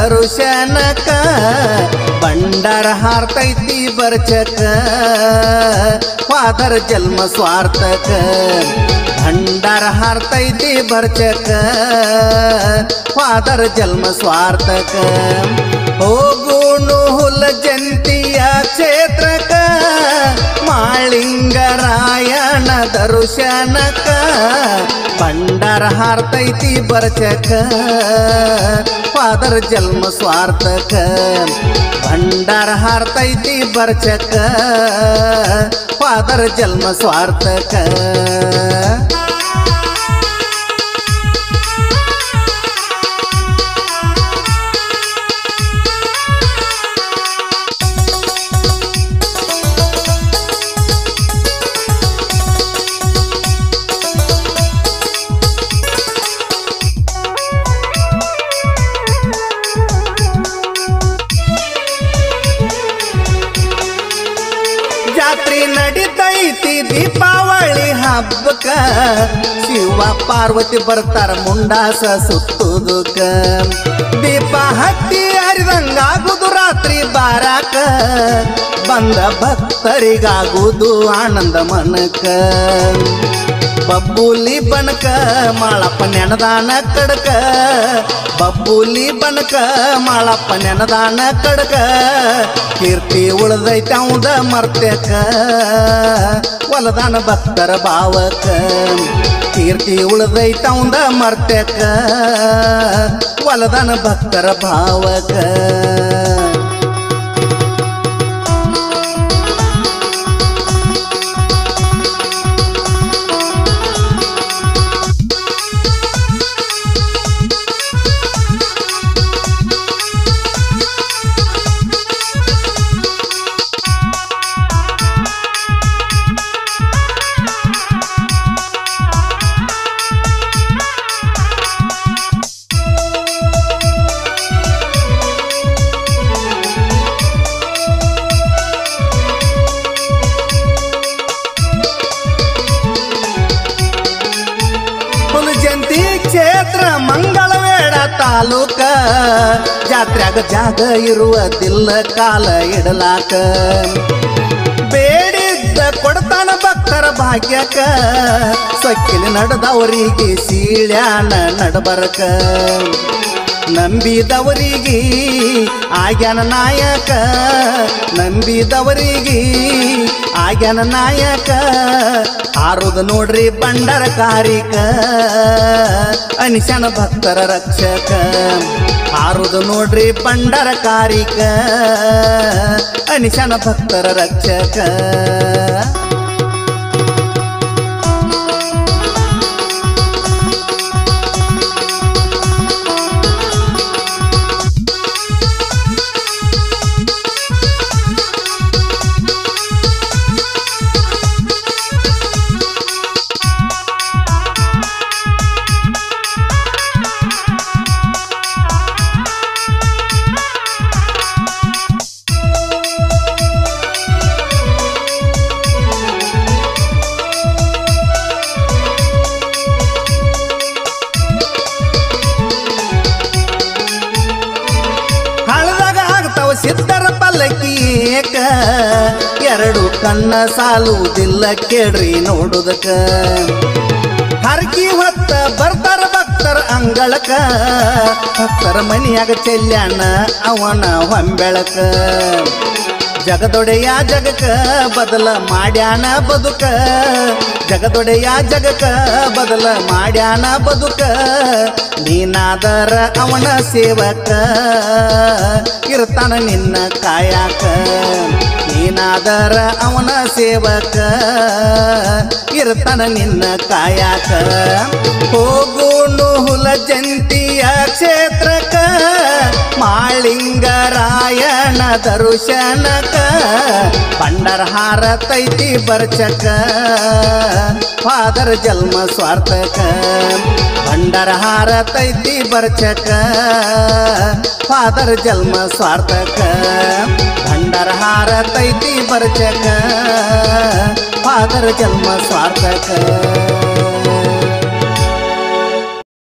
ದರುಶನಕ ಬಂಡಾರ ಹಾರ್ತೈತಿ ಬರ್ಚಕ father ಜನ್ಮ ಸ್ವಾರ್ಥಕ ಭಂಡಾರ ಹಾರ್ತೈತಿ ಬರ್ಚಕ father ಜನ್ಮ ಸ್ವಾರ್ಥಕ ಹೋಗುಣು ಹುಲ ಜಂತಿಯ ಕ್ಷೇತ್ರಕ ಮಾಳಿಂಗರಾಯಣ ದರುಶನಕ ಬಂಡಾರ ಹಾರ್ತೈತಿ ಬರ್ಚಕ father ಜನ್ಮ ಸ್ವಾರ್ಥಕ ಭಂಡಾರ ಹಾರ್ತೈತಿ ಬರ್ಚಕ ಫಾದರ್ ಜನ್ಮ ಸ್ವಾರ್ಥಕ ಜಾತ್ರೆ ನಡಿತೈತಿ ದೀಪಾವಳಿ ಹಬ್ಬಕ ಶಿವ ಪಾರ್ವತಿ ಬರ್ತಾರ ಮುಂಡಾಸ ಸುತ್ತುದಕ ದೀಪ ಹತ್ತಿ ಹರಿದಂಗಾಗುದು ರಾತ್ರಿ ಬಾರಾಕ ಬಂದ ಭಕ್ತರಿಗಾಗುದು ಆನಂದ ಮನಕ ಬಬ್ಬುಲಿ ಬಣಕ ಮಾಳಪ್ಪ ನೆನದಾನ ಕಡಕ ಬಬ್ಬುಲಿ ಬಣಕ ಮಾಳಪ್ಪ ನೆನದಾನ ಕಡಕ ಕೀರ್ತಿ ಉಳ್ದೈತ ಅವಂದ ಮರ್ತಕ ಹೊಲದಾನ ಭಕ್ತರ ಭಾವಕ ಕೀರ್ತಿ ಉಳ್ದೈತ ಅವಂದ ಮರ್ತಕ ಹೊಲದಾನ ಭಕ್ತರ ಭಾವಕ ಜಂತಿ ಕ್ಷೇತ್ರ ಮಂಗಳವೇಡ ತಾಲೂಕ ಜಾತ್ರ್ಯಾಗ ಜಾಗ ಇರುವುದಿಲ್ಲ ಕಾಲ ಇಡಲಾಕ ಬೇಡಿದ್ದ ಕೊಡ್ತಾನ ಭಕ್ತರ ಭಾಗ್ಯಕ ಸೊಕ್ಕಿಲಿ ನಡೆದವರಿಗೆ ಸೀಳ್ಯಾನ ನಡಬರಕ ನಂಬಿದವರಿಗೆ ಆಗ್ಯಾನ ನಾಯಕ ನಂಬಿದವರಿಗೆ ಆಗ್ಯಾನ ನಾಯಕ ಆರುದ ನೋಡ್ರಿ ಬಂಡರ ಕಾರಿಕ ಅನಿಶನ ಭಕ್ತರ ರಕ್ಷಕ ಆರುದ ನೋಡ್ರಿ ಬಂಡರ ಕಾರಿಕ ಅನಿಶನ ಭಕ್ತರ ರಕ್ಷಕ ಸಿದ್ಧರ ಪಲ್ಲಕ್ಕಿ ಏಕ ಎರಡು ಕಣ್ಣ ಸಾಲುವುದಿಲ್ಲ ಕೇಳ್ರಿ ನೋಡುದಕ ಹರಕಿ ಹೊತ್ತ ಬರ್ತಾರ ಭಕ್ತರ ಅಂಗಳಕ ಭಕ್ತರ ಮನಿಯಾಗ ಚೆಲ್ಯಾನ ಅವನ ಹೊಂಬೆಳಕ ಜಗದೊಡೆಯ ಜಗಕ ಬದಲ ಮಾಡ್ಯಾನ ಬದುಕ ಜಗದೊಡೆಯ ಜಗಕ ಬದಲ ಮಾಡ್ಯಾನ ಬದುಕ ನೀನಾದರ ಅವನ ಸೇವಕ ಇರ್ತಾನ ನಿನ್ನ ಕಾಯಕ ನೀನಾದರ ಅವನ ಸೇವಕ ಇರ್ತಾನ ನಿನ್ನ ಕಾಯಕ ಹೋಗುಣು ಹುಲ ಜಂತಿಯ ಕ್ಷೇತ್ರಕ ಮಾಳಿಂಗರಾಯಣ ದರುಶನಕ ಬಂಡಾರ ಹಾರತೈತಿ ಬರ್ಚಕ ಫಾದರ್ ಜನ್ಮ ಸ್ವಾರ್ಥಕ ಬಂಡಾರ ಹಾರತೈತಿ ಬರ್ಚಕ ಫಾದರ್ ಜನ್ಮ ಸ್ವಾರ್ಥಕ ಬಂಡಾರ ಹಾರತೈತಿ ಬರ್ಚಕ ಫಾದರ್ ಜನ್ಮ ಸ್ವಾರ್ಥಕ